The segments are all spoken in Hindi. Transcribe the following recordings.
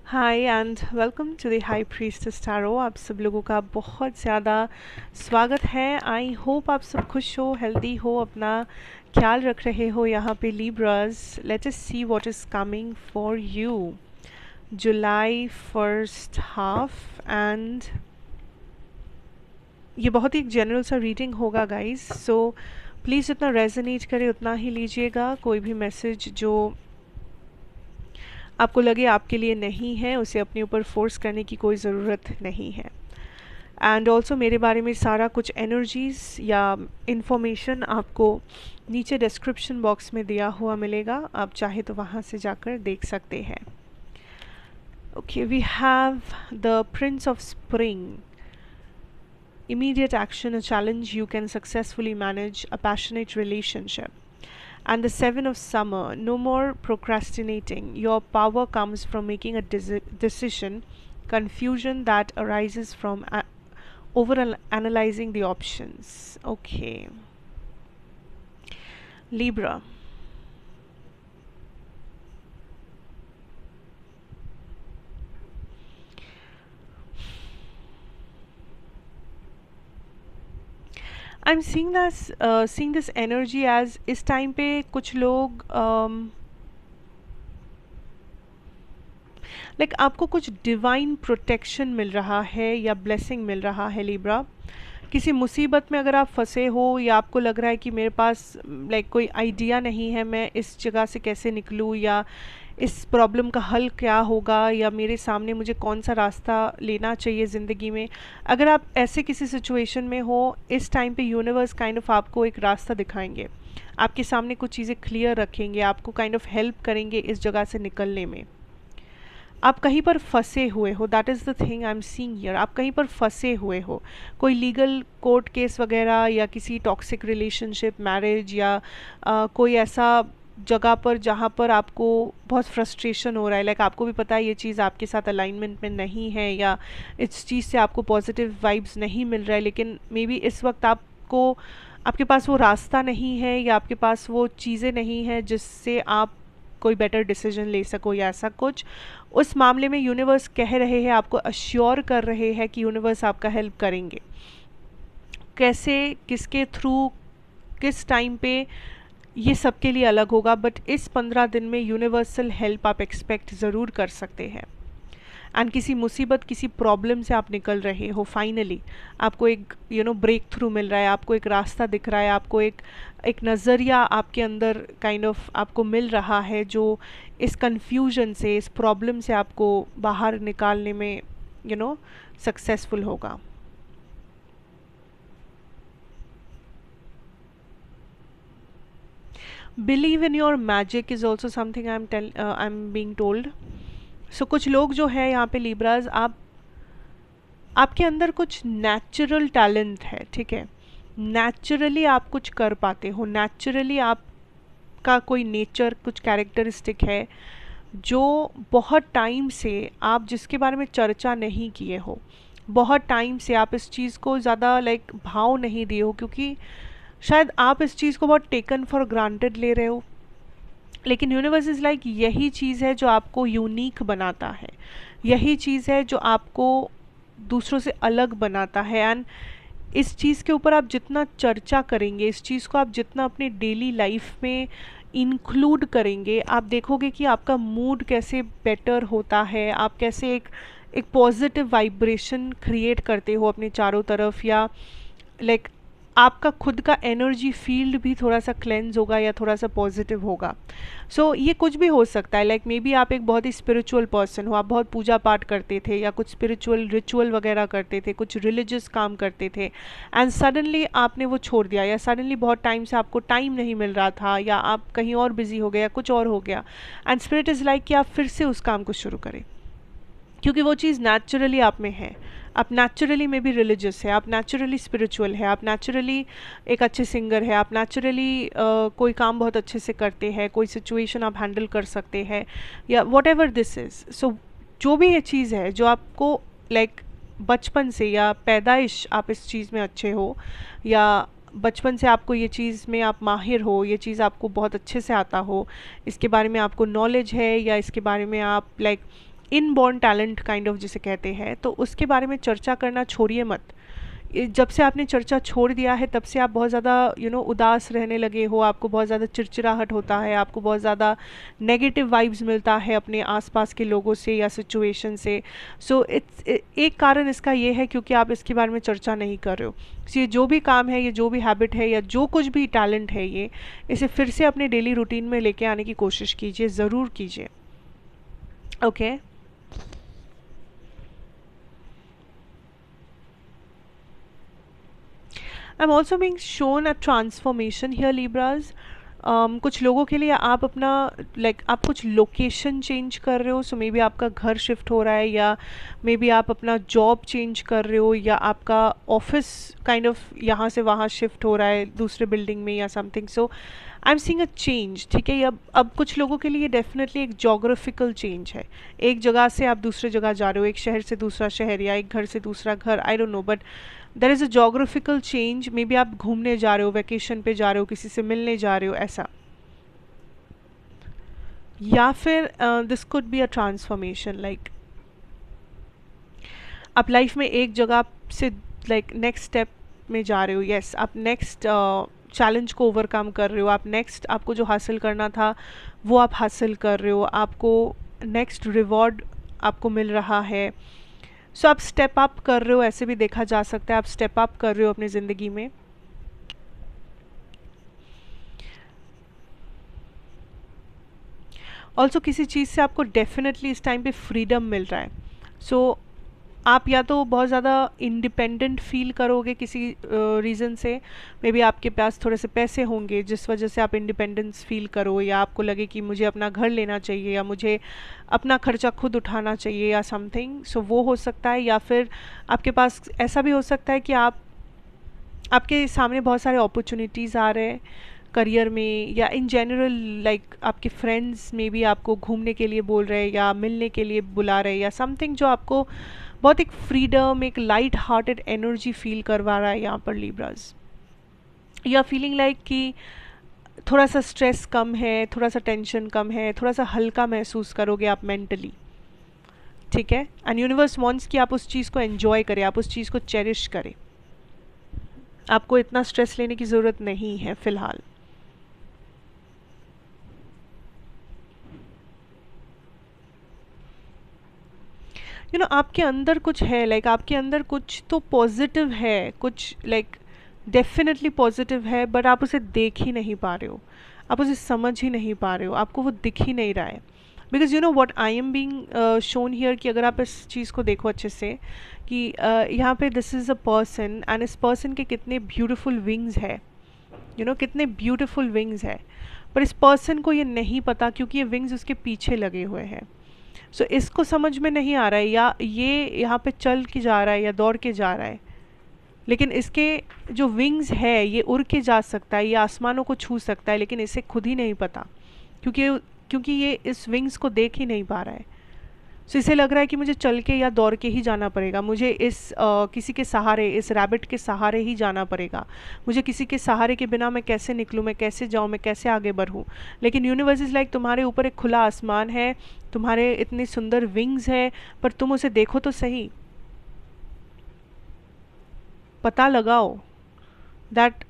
Hi and welcome to the high priestess tarot. आप सब लोगों का बहुत ज़्यादा स्वागत है। आई होप आप सब खुश हो, हेल्दी हो, अपना ख्याल रख रहे हो। यहाँ पे Libras, let us see what is coming for you July first half. And ये बहुत ही एक जनरल सा रीडिंग होगा गाइस, सो प्लीज़ जितना रेजोनेट करे उतना ही लीजिएगा। कोई भी मैसेज जो आपको लगे आपके लिए नहीं है, उसे अपने ऊपर फोर्स करने की कोई ज़रूरत नहीं है। एंड ऑल्सो मेरे बारे में सारा कुछ एनर्जीज़ या इन्फॉर्मेशन आपको नीचे डिस्क्रिप्शन बॉक्स में दिया हुआ मिलेगा, आप चाहे तो वहाँ से जाकर देख सकते हैं। Okay, we have the prince of spring. Immediate action, a challenge you can successfully manage, a passionate relationship. And the seven of summer, no more procrastinating. Your power comes from making a decision, confusion that arises from over analyzing the options. Okay. Libra. I'm seeing this energy as इस टाइम पे कुछ लोग लाइक आपको कुछ डिवाइन प्रोटेक्शन मिल रहा है या ब्लेसिंग मिल रहा है लिब्रा। किसी मुसीबत में अगर आप फंसे हो या आपको लग रहा है कि मेरे पास लाइक कोई आइडिया नहीं है, मैं इस जगह से कैसे निकलूँ या इस प्रॉब्लम का हल क्या होगा या मेरे सामने मुझे कौन सा रास्ता लेना चाहिए ज़िंदगी में, अगर आप ऐसे किसी सिचुएशन में हो, इस टाइम पे यूनिवर्स काइंड ऑफ आपको एक रास्ता दिखाएंगे, आपके सामने कुछ चीज़ें क्लियर रखेंगे, आपको काइंड ऑफ हेल्प करेंगे इस जगह से निकलने में। आप कहीं पर फंसे हुए हो, that is the thing I am seeing here. आप कहीं पर फंसे हुए हो, कोई लीगल कोर्ट केस वगैरह या किसी टॉक्सिक रिलेशनशिप, मैरिज या कोई ऐसा जगह पर जहाँ पर आपको बहुत फ्रस्ट्रेशन हो रहा है, लाइक आपको भी पता है ये चीज़ आपके साथ अलाइनमेंट में नहीं है या इस चीज़ से आपको पॉजिटिव वाइब्स नहीं मिल रहा है, लेकिन मे बी इस वक्त आपको आपके पास वो रास्ता नहीं है या आपके पास वो चीज़ें नहीं हैं जिससे आप कोई बेटर डिसीजन ले सको या ऐसा कुछ। उस मामले में यूनिवर्स कह रहे हैं, आपको अश्योर कर रहे हैं कि यूनिवर्स आपका हेल्प करेंगे। कैसे, किसके थ्रू, किस टाइम पे, ये सबके लिए अलग होगा, बट इस 15 दिन में यूनिवर्सल हेल्प आप एक्सपेक्ट ज़रूर कर सकते हैं। एंड किसी मुसीबत, किसी प्रॉब्लम से आप निकल रहे हो, फाइनली आपको एक ब्रेक थ्रू मिल रहा है, आपको एक रास्ता दिख रहा है, आपको एक नज़रिया आपके अंदर काइंड ऑफ आपको मिल रहा है जो इस कन्फ्यूजन से, इस प्रॉब्लम से आपको बाहर निकालने में सक्सेसफुल होगा। Believe in your magic is also something I am being told. So कुछ लोग जो है यहाँ पे लिब्राज, आपके अंदर कुछ नेचुरल टैलेंट है, ठीक है, नेचुरली आप कुछ कर पाते हो, नेचुरली आपका कोई नेचर, कुछ कैरेक्टरिस्टिक है जो बहुत टाइम से आप जिसके बारे में चर्चा नहीं किए हो, बहुत टाइम से आप इस चीज़ को ज़्यादा लाइक भाव नहीं दिए हो, क्योंकि शायद आप इस चीज़ को बहुत टेकन फॉर ग्रांटेड ले रहे हो। लेकिन यूनिवर्स इज़ लाइक यही चीज़ है जो आपको यूनिक बनाता है, यही चीज़ है जो आपको दूसरों से अलग बनाता है। एंड इस चीज़ के ऊपर आप जितना चर्चा करेंगे, इस चीज़ को आप जितना अपने डेली लाइफ में इंक्लूड करेंगे, आप देखोगे कि आपका मूड कैसे बेटर होता है, आप कैसे एक पॉजिटिव वाइब्रेशन क्रिएट करते हो अपने चारों तरफ, या लाइक आपका खुद का एनर्जी फील्ड भी थोड़ा सा क्लेंज होगा या थोड़ा सा पॉजिटिव होगा। सो ये कुछ भी हो सकता है, लाइक मे बी आप एक बहुत ही स्पिरिचुअल पर्सन हो, आप बहुत पूजा पाठ करते थे या कुछ स्पिरिचुअल रिचुअल वगैरह करते थे, कुछ रिलीजियस काम करते थे, एंड सडनली आपने वो छोड़ दिया, या सडनली बहुत टाइम से आपको टाइम नहीं मिल रहा था, या आप कहीं और बिजी हो गए या कुछ और हो गया, एंड स्पिरिट इज़ लाइक कि आप फिर से उस काम को शुरू करें, क्योंकि वो चीज़ नेचुरली आप में है। आप नेचुरली में भी रिलीजियस है, आप नेचुरली स्पिरिचुअल है, आप नेचुरली एक अच्छे सिंगर है, आप नेचुरली कोई काम बहुत अच्छे से करते हैं, कोई सिचुएशन आप हैंडल कर सकते हैं, या वॉट एवर दिस इज़। सो जो भी ये चीज़ है जो आपको लाइक बचपन से या पैदाइश आप इस चीज़ में अच्छे हो, या बचपन से आपको ये चीज़ में आप माहिर हो, ये चीज़ आपको बहुत अच्छे से आता हो, इसके बारे में आपको नॉलेज है, या इसके बारे में आप like inborn talent kind of जिसे कहते हैं, तो उसके बारे में चर्चा करना छोड़िए मत। जब से आपने चर्चा छोड़ दिया है तब से आप बहुत ज़्यादा उदास रहने लगे हो, आपको बहुत ज़्यादा चिड़चिड़ाहट होता है, आपको बहुत ज़्यादा नेगेटिव वाइब्स मिलता है अपने आसपास के लोगों से या सिचुएशन से। सो इट्स एक कारण इसका ये है क्योंकि आप इसके बारे में चर्चा नहीं कर रहे हो। So, ये जो भी काम है, ये जो भी हैबिट है, या जो कुछ भी टैलेंट है, ये इसे फिर से अपने डेली रूटीन में लेके आने की कोशिश कीजिए, ज़रूर कीजिए। Okay I'm also being shown a transformation here, Libras. कुछ लोगों के लिए आप अपना आप कुछ लोकेशन चेंज कर रहे हो, सो मे बी आपका घर शिफ्ट हो रहा है, या मे बी आप अपना जॉब चेंज कर रहे हो, या आपका ऑफिस काइंड ऑफ यहाँ से वहाँ शिफ्ट हो रहा है दूसरे बिल्डिंग में या something. So I am seeing a change, ठीक है। अब कुछ लोगों के लिए डेफिनेटली एक जोग्राफिकल चेंज है, एक जगह से आप दूसरे जगह जा रहे हो, एक शहर से दूसरा शहर या एक घर से दूसरा घर, I don't know, but there is a geographical change. May be आप घूमने जा रहे हो, वेकेशन पे जा रहे हो, किसी से मिलने जा रहे हो, ऐसा। या फिर this could be a transformation, आप लाइफ में एक जगह से नेक्स्ट स्टेप में जा रहे हो। यस, आप नेक्स्ट चैलेंज को ओवरकम कर रहे हो, आप नेक्स्ट आपको जो हासिल करना था वो आप हासिल कर रहे हो, आपको नेक्स्ट रिवॉर्ड आपको मिल रहा है। सो आप स्टेप अप कर रहे हो, ऐसे भी देखा जा सकता है, आप स्टेप अप कर रहे हो अपनी ज़िंदगी में। ऑल्सो किसी चीज़ से आपको डेफिनेटली इस टाइम पे फ्रीडम मिल रहा है। सो आप या तो बहुत ज़्यादा इंडिपेंडेंट फील करोगे किसी रीज़न से, मे बी आपके पास थोड़े से पैसे होंगे जिस वजह से आप इंडिपेंडेंस फील करो, या आपको लगे कि मुझे अपना घर लेना चाहिए, या मुझे अपना खर्चा खुद उठाना चाहिए या समथिंग। सो वो हो सकता है। या फिर आपके पास ऐसा भी हो सकता है कि आपके सामने बहुत सारे अपॉर्चुनिटीज़ आ रहे हैं करियर में, या इन जनरल आपके फ्रेंड्स में भी आपको घूमने के लिए बोल रहे हैं या मिलने के लिए बुला रहे हैं या समथिंग, जो आपको बहुत एक फ्रीडम, एक लाइट हार्टेड एनर्जी फील करवा रहा है यहाँ पर लिब्रास। या फीलिंग कि थोड़ा सा स्ट्रेस कम है, थोड़ा सा टेंशन कम है, थोड़ा सा हल्का महसूस करोगे आप मेंटली, ठीक है। एंड यूनिवर्स वांट्स कि आप उस चीज़ को एंजॉय करें, आप उस चीज़ को चेरिश करें। आपको इतना स्ट्रेस लेने की ज़रूरत नहीं है फ़िलहाल। आपके अंदर कुछ है, आपके अंदर कुछ तो पॉजिटिव है, कुछ डेफिनेटली पॉजिटिव है, बट आप उसे देख ही नहीं पा रहे हो, आप उसे समझ ही नहीं पा रहे हो, आपको वो दिख ही नहीं रहा है। Because what I am being shown here, कि अगर आप इस चीज़ को देखो अच्छे से, कि यहाँ पे this is a person, and इस पर्सन के कितने ब्यूटीफुल विंग्स है, कितने ब्यूटीफुल विंग्स है, पर इस पर्सन को ये नहीं पता क्योंकि ये विंग्स उसके पीछे लगे हुए हैं। सो इसको समझ में नहीं आ रहा है, या ये यहाँ पे चल के जा रहा है या दौड़ के जा रहा है, लेकिन इसके जो विंग्स है ये उड़ के जा सकता है, ये आसमानों को छू सकता है, लेकिन इसे खुद ही नहीं पता क्योंकि ये इस विंग्स को देख ही नहीं पा रहा है। सो इसे लग रहा है कि मुझे चल के या दौड़ के ही जाना पड़ेगा, मुझे इस किसी के सहारे, इस रैबिट के सहारे ही जाना पड़ेगा, मुझे किसी के सहारे के बिना मैं कैसे निकलूँ, मैं कैसे जाऊँ, मैं कैसे आगे बढ़ूँ। लेकिन यूनिवर्स इज़ तुम्हारे ऊपर एक खुला आसमान है, तुम्हारे इतने सुंदर विंग्स है, पर तुम उसे देखो तो सही, पता लगाओ दैट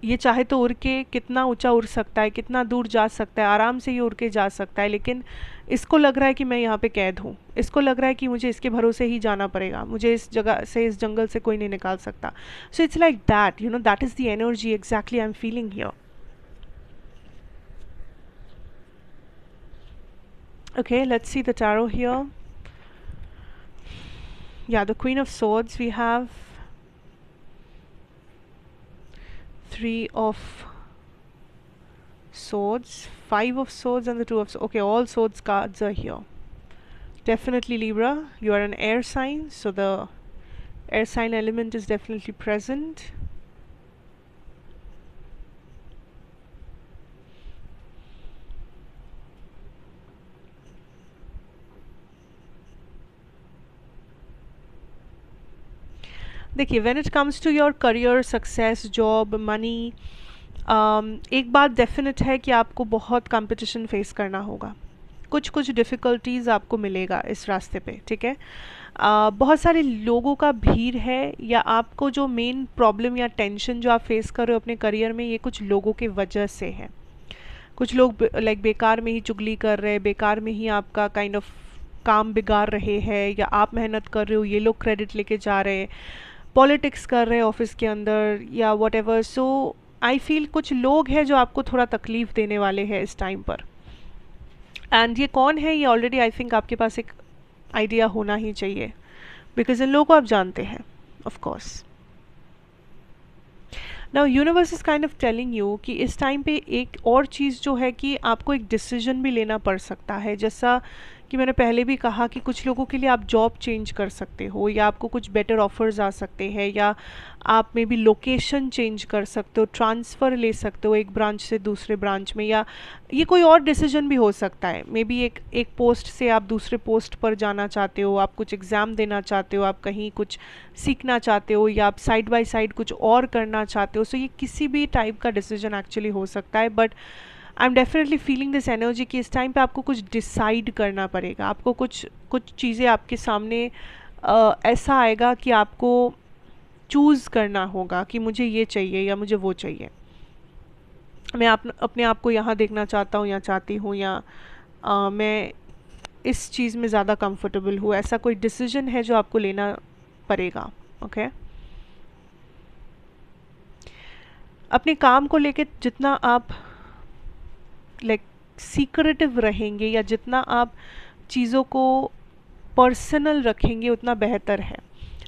ये चाहे तो उड़ के कितना ऊंचा उड़ सकता है, कितना दूर जा सकता है, आराम से ये उड़ के जा सकता है, लेकिन इसको लग रहा है कि मैं यहाँ पे कैद हूँ, इसको लग रहा है कि मुझे इसके भरोसे ही जाना पड़ेगा, मुझे इस जगह से, इस जंगल से कोई नहीं निकाल सकता। So it's like that, that is the energy exactly I am feeling here. Okay, let's see the tarot here. Yeah, the Queen of Swords we have. Three of Swords, Five of Swords, and the Two of Swords. Okay, all Swords cards are here. Definitely Libra, you are an air sign, so the air sign element is definitely present. देखिए, when it comes to your career, success, job, money, एक बात डेफिनेट है कि आपको बहुत कंपटीशन फेस करना होगा, कुछ कुछ डिफ़िकल्टीज़ आपको मिलेगा इस रास्ते पे, ठीक है। बहुत सारे लोगों का भीड़ है, या आपको जो मेन प्रॉब्लम या टेंशन जो आप फेस कर रहे हो अपने करियर में, ये कुछ लोगों के वजह से है। कुछ लोग लाइक बेकार में ही चुगली कर रहे हैं, बेकार में ही आपका काइंड ऑफ काम बिगाड़ रहे हैं, या आप मेहनत कर रहे हो ये लोग क्रेडिट लेके जा रहे हैं, पॉलिटिक्स कर रहे हैं ऑफिस के अंदर या what ever. So I feel कुछ लोग हैं जो आपको थोड़ा तकलीफ़ देने वाले हैं इस टाइम पर। एंड ये कौन है, ये ऑलरेडी आई थिंक आपके पास एक आइडिया होना ही चाहिए, बिकॉज इन लोगों को आप जानते हैं of course. Now universe is kind of telling you कि इस टाइम पे एक और चीज़ जो है कि आपको एक डिसीजन भी लेना पड़ सकता है। जैसा कि मैंने पहले भी कहा कि कुछ लोगों के लिए आप जॉब चेंज कर सकते हो, या आपको कुछ बेटर ऑफर्स आ सकते हैं, या आप मे बी लोकेशन चेंज कर सकते हो, ट्रांसफ़र ले सकते हो एक ब्रांच से दूसरे ब्रांच में, या ये कोई और डिसीजन भी हो सकता है। मे बी एक पोस्ट से आप दूसरे पोस्ट पर जाना चाहते हो, आप कुछ एग्ज़ाम देना चाहते हो, आप कहीं कुछ सीखना चाहते हो, या आप साइड बाय साइड कुछ और करना चाहते हो। सो ये किसी भी टाइप का डिसीजन एक्चुअली हो सकता है, but I am definitely feeling this energy कि इस टाइम पे आपको कुछ डिसाइड करना पड़ेगा। आपको कुछ कुछ चीज़ें आपके सामने ऐसा आएगा कि आपको चूज़ करना होगा कि मुझे ये चाहिए या मुझे वो चाहिए। मैं अपने आप को यहाँ देखना चाहता हूँ या चाहती हूँ, या मैं इस चीज़ में ज़्यादा कंफर्टेबल हूँ। ऐसा कोई डिसीजन है जो आपको लेना पड़ेगा। ओके अपने काम को लेके जितना आप लाइक सीक्रेटिव रहेंगे, या जितना आप चीज़ों को पर्सनल रखेंगे, उतना बेहतर है।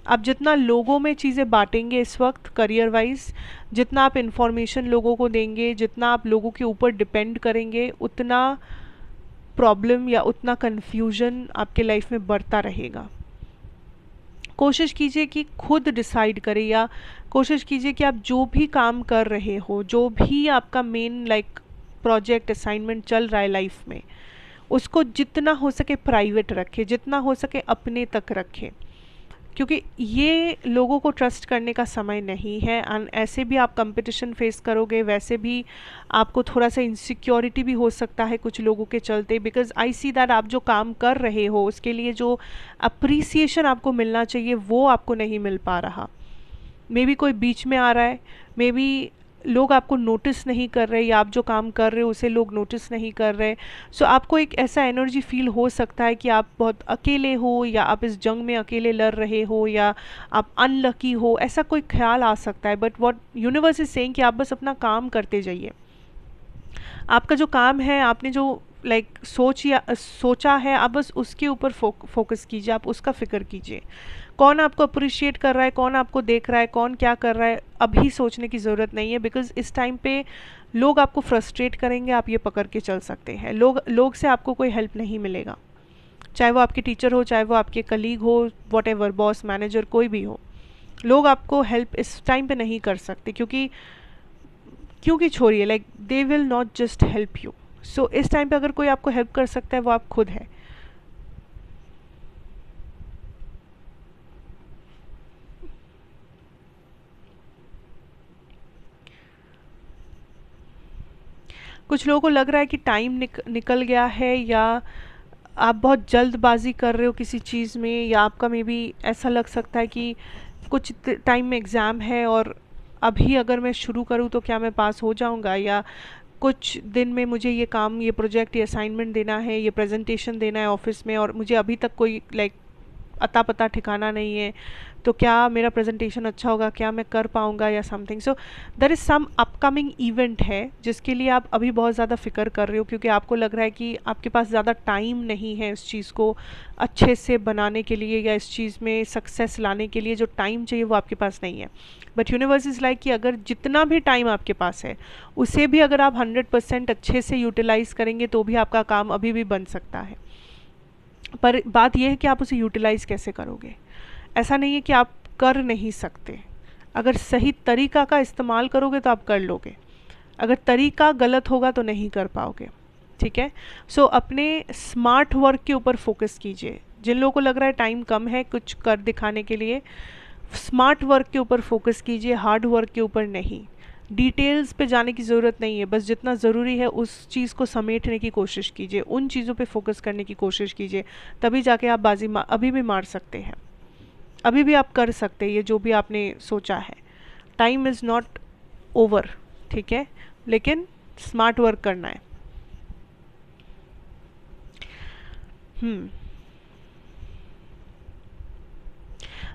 आप जितना लोगों में चीज़ें बांटेंगे इस वक्त करियर वाइज, जितना आप इंफॉर्मेशन लोगों को देंगे, जितना आप लोगों के ऊपर डिपेंड करेंगे, उतना प्रॉब्लम या उतना कन्फ्यूजन आपके लाइफ में बढ़ता रहेगा। कोशिश कीजिए कि खुद डिसाइड करें, या कोशिश कीजिए कि आप जो भी काम कर रहे हो, जो भी आपका मेन लाइक प्रोजेक्ट असाइनमेंट चल रहा है लाइफ में, उसको जितना हो सके प्राइवेट रखें, जितना हो सके अपने तक रखें, क्योंकि ये लोगों को ट्रस्ट करने का समय नहीं है। एंड ऐसे भी आप कंपटीशन फेस करोगे, वैसे भी आपको थोड़ा सा इनसिक्योरिटी भी हो सकता है कुछ लोगों के चलते, बिकॉज आई सी दैट आप जो काम कर रहे हो उसके लिए जो अप्रिसिएशन आपको मिलना चाहिए वो आपको नहीं मिल पा रहा। मे बी कोई बीच में आ रहा है, मे बी लोग आपको नोटिस नहीं कर रहे, या आप जो काम कर रहे हो उसे लोग नोटिस नहीं कर रहे। सो आपको एक ऐसा एनर्जी फील हो सकता है कि आप बहुत अकेले हो, या आप इस जंग में अकेले लड़ रहे हो, या आप अनलकी हो, ऐसा कोई ख्याल आ सकता है। But what universe is saying कि आप बस अपना काम करते जाइए। आपका जो काम है, आपने जो सोचा है, आप बस उसके ऊपर फोकस कीजिए, आप उसका फिक्र कीजिए। कौन आपको अप्रिशिएट कर रहा है, कौन आपको देख रहा है, कौन क्या कर रहा है, अभी सोचने की ज़रूरत नहीं है, बिकॉज इस टाइम पे लोग आपको फ्रस्ट्रेट करेंगे, आप ये पकड़ के चल सकते हैं। लोग से आपको कोई हेल्प नहीं मिलेगा, चाहे वो आपके टीचर हो, चाहे वो आपके कलीग हो, वॉट एवर, बॉस, मैनेजर, कोई भी हो। लोग आपको हेल्प इस टाइम पे नहीं कर सकते, क्योंकि छोड़िए, like they will not just help you. So इस टाइम पे अगर कोई आपको हेल्प कर सकता है वो आप खुद है। कुछ लोगों को लग रहा है कि टाइम निकल गया है, या आप बहुत जल्दबाजी कर रहे हो किसी चीज़ में, या आपका मे बी ऐसा लग सकता है कि कुछ टाइम में एग्ज़ाम है और अभी अगर मैं शुरू करूँ तो क्या मैं पास हो जाऊँगा, या कुछ दिन में मुझे ये काम, ये प्रोजेक्ट, ये असाइनमेंट देना है, ये प्रेजेंटेशन देना है ऑफिस में, और मुझे अभी तक कोई लाइक अता पता ठिकाना नहीं है, तो क्या मेरा प्रेजेंटेशन अच्छा होगा, क्या मैं कर पाऊँगा या something. So there is some upcoming event है जिसके लिए आप अभी बहुत ज़्यादा फिक्र कर रहे हो, क्योंकि आपको लग रहा है कि आपके पास ज़्यादा टाइम नहीं है इस चीज़ को अच्छे से बनाने के लिए, या इस चीज़ में सक्सेस लाने के लिए जो टाइम चाहिए वो आपके पास नहीं है। बट यूनिवर्स इज़ लाइक कि अगर जितना भी टाइम आपके पास है उसे भी अगर आप 100% अच्छे से यूटिलाइज़ करेंगे तो भी आपका काम अभी भी बन सकता है। पर बात यह है कि आप उसे यूटिलाइज़ कैसे करोगे। ऐसा नहीं है कि आप कर नहीं सकते, अगर सही तरीका का इस्तेमाल करोगे तो आप कर लोगे, अगर तरीका गलत होगा तो नहीं कर पाओगे। ठीक है, सो अपने स्मार्ट वर्क के ऊपर फोकस कीजिए। जिन लोगों को लग रहा है टाइम कम है कुछ कर दिखाने के लिए, स्मार्ट वर्क के ऊपर फोकस कीजिए, हार्ड वर्क के ऊपर नहीं। डिटेल्स पे जाने की ज़रूरत नहीं है, बस जितना ज़रूरी है उस चीज़ को समेटने की कोशिश कीजिए, उन चीज़ों पे फोकस करने की कोशिश कीजिए, तभी जाके आप बाजी अभी भी मार सकते हैं, अभी भी आप कर सकते हैं ये जो भी आपने सोचा है। टाइम इज़ नॉट ओवर, ठीक है, लेकिन स्मार्ट वर्क करना है।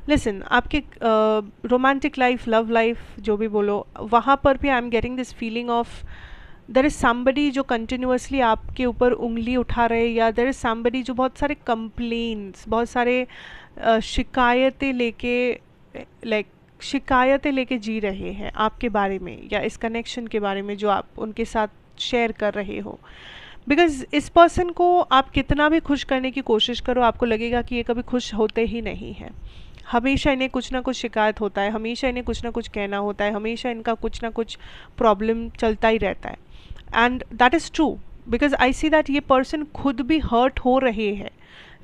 लिसन, आपके रोमांटिक लाइफ, लव लाइफ, जो भी बोलो, वहाँ पर भी I am getting this feeling of there is somebody जो कंटिन्यूसली आपके ऊपर उंगली उठा रहे, या देर इज़ समबडी जो बहुत सारे कंप्लेंट्स, बहुत सारे शिकायतें लेके, लाइक शिकायतें लेके जी रहे हैं आपके बारे में या इस कनेक्शन के बारे में जो आप उनके साथ शेयर कर रहे हो। बिकॉज इस पर्सन को आप कितना भी खुश करने की कोशिश करो, आपको लगेगा कि ये कभी खुश होते ही नहीं हैं। हमेशा इन्हें कुछ ना कुछ शिकायत होता है, हमेशा इन्हें कुछ ना कुछ कहना होता है, हमेशा इनका कुछ ना कुछ प्रॉब्लम चलता ही रहता है। And that is true, because I see that ये पर्सन खुद भी हर्ट हो रहे हैं,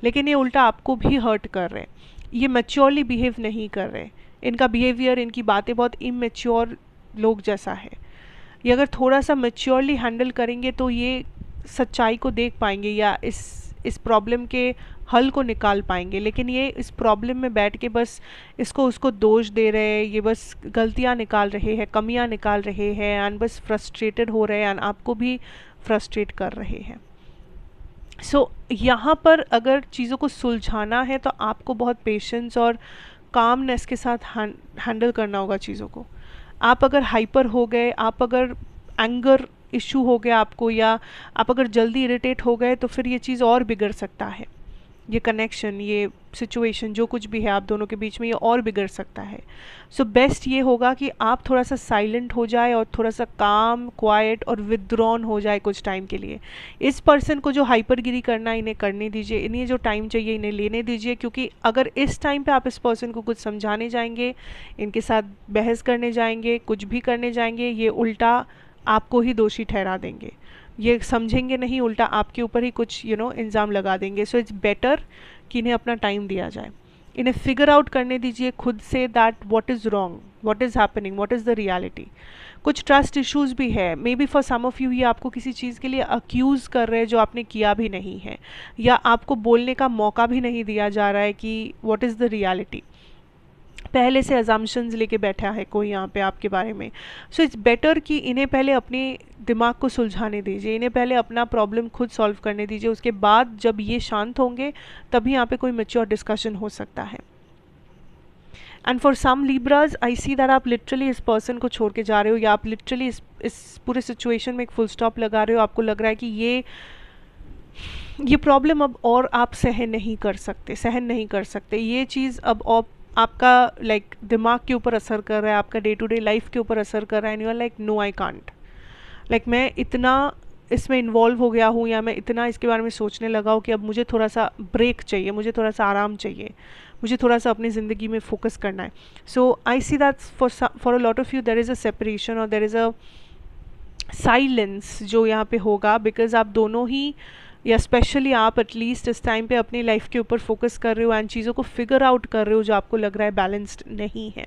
लेकिन ये उल्टा आपको भी हर्ट कर रहे हैं। ये मैच्योरली बिहेव नहीं कर रहे, इनका बिहेवियर, इनकी बातें बहुत इमेच्योर लोग जैसा है। ये अगर थोड़ा सा मैच्योरली हैंडल करेंगे तो ये सच्चाई को देख पाएंगे या इस प्रॉब्लम के हल को निकाल पाएंगे, लेकिन ये इस प्रॉब्लम में बैठ के बस इसको उसको दोष दे रहे हैं, ये बस गलतियां निकाल रहे हैं, कमियां निकाल रहे हैं, एंड बस फ्रस्ट्रेटेड हो रहे हैं, एंड आपको भी फ्रस्ट्रेट कर रहे हैं। सो यहाँ पर अगर चीज़ों को सुलझाना है तो आपको बहुत पेशेंस और कामनेस के साथ हैंडल करना होगा चीज़ों को। आप अगर हाइपर हो गए, आप अगर एंगर इशू हो गया आपको, या आप अगर जल्दी इरिटेट हो गए, तो फिर ये चीज़ और बिगड़ सकता है। ये कनेक्शन, ये सिचुएशन जो कुछ भी है आप दोनों के बीच में, ये और बिगड़ सकता है। सो बेस्ट ये होगा कि आप थोड़ा सा साइलेंट हो जाए और थोड़ा सा काम, क्वाइट और विथड्रॉन हो जाए कुछ टाइम के लिए। इस पर्सन को जो हाइपरगिरी करना है इन्हें करने दीजिए, इन्हें जो टाइम चाहिए इन्हें लेने दीजिए, क्योंकि अगर इस टाइम पे आप इस पर्सन को कुछ समझाने जाएंगे, इनके साथ बहस करने जाएंगे, कुछ भी करने जाएंगे, ये उल्टा आपको ही दोषी ठहरा देंगे। ये समझेंगे नहीं, उल्टा आपके ऊपर ही कुछ इल्ज़ाम लगा देंगे। सो इट्स बेटर कि इन्हें अपना टाइम दिया जाए, इन्हें फिगर आउट करने दीजिए खुद से that what is wrong, what is happening, what is the reality. कुछ ट्रस्ट इश्यूज़ भी है, maybe for some of you ये आपको किसी चीज़ के लिए अक्यूज़ कर रहे हैं जो आपने किया भी नहीं है, या आपको बोलने का मौका भी नहीं दिया जा रहा है कि व्हाट इज़ द रियलिटी। पहले से अजम्पशंस लेके बैठा है कोई यहाँ पे आपके बारे में। सो इट्स बेटर कि इन्हें पहले अपने दिमाग को सुलझाने दीजिए, इन्हें पहले अपना प्रॉब्लम खुद सॉल्व करने दीजिए, उसके बाद जब ये शांत होंगे तभी यहाँ पे कोई मैच्योर डिस्कशन हो सकता है। And for some Libras I see that आप लिटरली इस पर्सन को छोड़ के जा रहे हो, या आप लिटरली इस पूरे सिचुएशन में एक फुल स्टॉप लगा रहे हो। आपको लग रहा है कि ये प्रॉब्लम अब और आप सहन नहीं कर सकते, ये चीज़ अब आपका लाइक दिमाग के ऊपर असर कर रहा है, आपका डे टू डे लाइफ के ऊपर असर कर रहा है, and you are like no I can't, like मैं इतना इसमें इन्वॉल्व हो गया हूँ, या मैं इतना इसके बारे में सोचने लगा हूँ कि अब मुझे थोड़ा सा ब्रेक चाहिए, मुझे थोड़ा सा आराम चाहिए, मुझे थोड़ा सा अपनी ज़िंदगी में फोकस करना है। So I see that for a lot of you there is a separation और देर इज़ अ साइलेंस जो यहाँ पे होगा, बिकॉज आप दोनों ही, या स्पेशली आप एटलीस्ट इस टाइम पे अपनी लाइफ के ऊपर फोकस कर रहे हो एंड चीज़ों को फिगर आउट कर रहे हो जो आपको लग रहा है बैलेंस्ड नहीं है।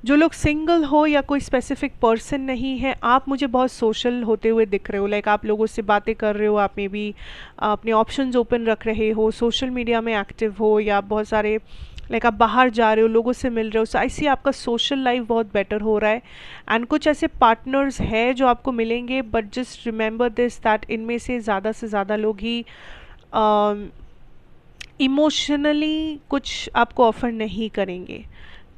जो लोग सिंगल हो या कोई स्पेसिफिक पर्सन नहीं है, आप मुझे बहुत सोशल होते हुए दिख रहे हो, लाइक आप लोगों से बातें कर रहे हो, आप में भी अपने ऑप्शंस ओपन रख रहे हो, सोशल मीडिया में एक्टिव हो, या बहुत सारे लाइक आप बाहर जा रहे हो, लोगों से मिल रहे हो। सो आई सी आपका सोशल लाइफ बहुत बेटर हो रहा है, एंड कुछ ऐसे पार्टनर्स है जो आपको मिलेंगे, but just remember this that इनमें से ज़्यादा लोग ही इमोशनली कुछ आपको ऑफर नहीं करेंगे,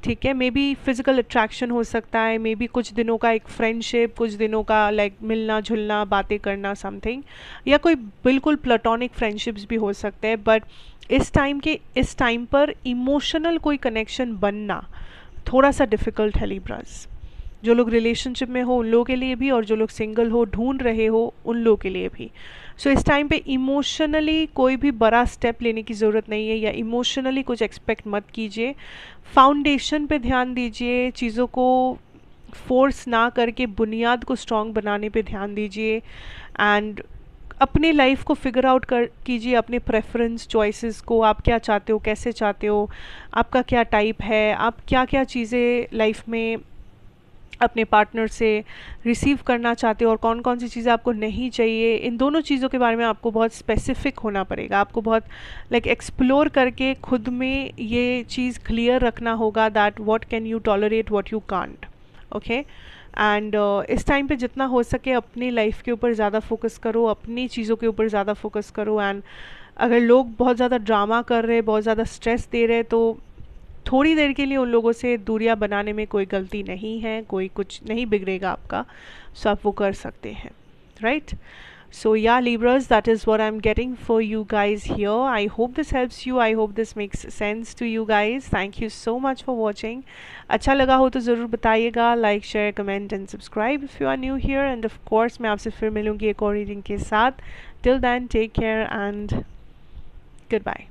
ठीक है। मे बी फिजिकल अट्रैक्शन हो सकता है, मे बी कुछ दिनों का एक फ्रेंडशिप, कुछ दिनों का लाइक मिलना जुलना, बातें करना समथिंग, या कोई बिल्कुल प्लेटोनिक फ्रेंडशिप्स भी हो सकते हैं, बट इस टाइम पर इमोशनल कोई कनेक्शन बनना थोड़ा सा डिफ़िकल्ट है लिब्रास। जो लोग रिलेशनशिप में हो उन लोगों के लिए भी, और जो लोग सिंगल हो ढूंढ रहे हो उन लोगों के लिए भी। सो इस टाइम पे इमोशनली कोई भी बड़ा स्टेप लेने की ज़रूरत नहीं है, या इमोशनली कुछ एक्सपेक्ट मत कीजिए। फाउंडेशन पे ध्यान दीजिए, चीज़ों को फोर्स ना करके बुनियाद को स्ट्रॉन्ग बनाने पे ध्यान दीजिए, एंड अपनी लाइफ को फिगर आउट कर कीजिए, अपने प्रेफरेंस चॉइसेस को, आप क्या चाहते हो, कैसे चाहते हो, आपका क्या टाइप है, आप क्या क्या चीज़ें लाइफ में अपने पार्टनर से रिसीव करना चाहते हो और कौन कौन सी चीज़ें आपको नहीं चाहिए। इन दोनों चीज़ों के बारे में आपको बहुत स्पेसिफिक होना पड़ेगा, आपको बहुत एक्सप्लोर करके खुद में ये चीज़ क्लियर रखना होगा that what can you tolerate, what you can't. Okay. And इस टाइम पे जितना हो सके अपनी लाइफ के ऊपर ज़्यादा फोकस करो, अपनी चीज़ों के ऊपर ज़्यादा फोकस करो। एंड अगर लोग बहुत ज़्यादा ड्रामा कर रहे, बहुत ज़्यादा स्ट्रेस दे रहे, तो थोड़ी देर के लिए उन लोगों से दूरियां बनाने में कोई गलती नहीं है, कोई कुछ नहीं बिगड़ेगा आपका, सो आप वो कर सकते हैं, right. So yeah, Libras, that is what I'm getting for you guys here. I hope this helps you. I hope this makes sense to you guys. Thank you so much for watching. अच्छा लगा हो तो ज़रूर बताइएगा, like share comment and subscribe if you are new here. And of course मैं आपसे फिर मिलूँगी एक और रीडिंग के साथ। Till then take care and good bye.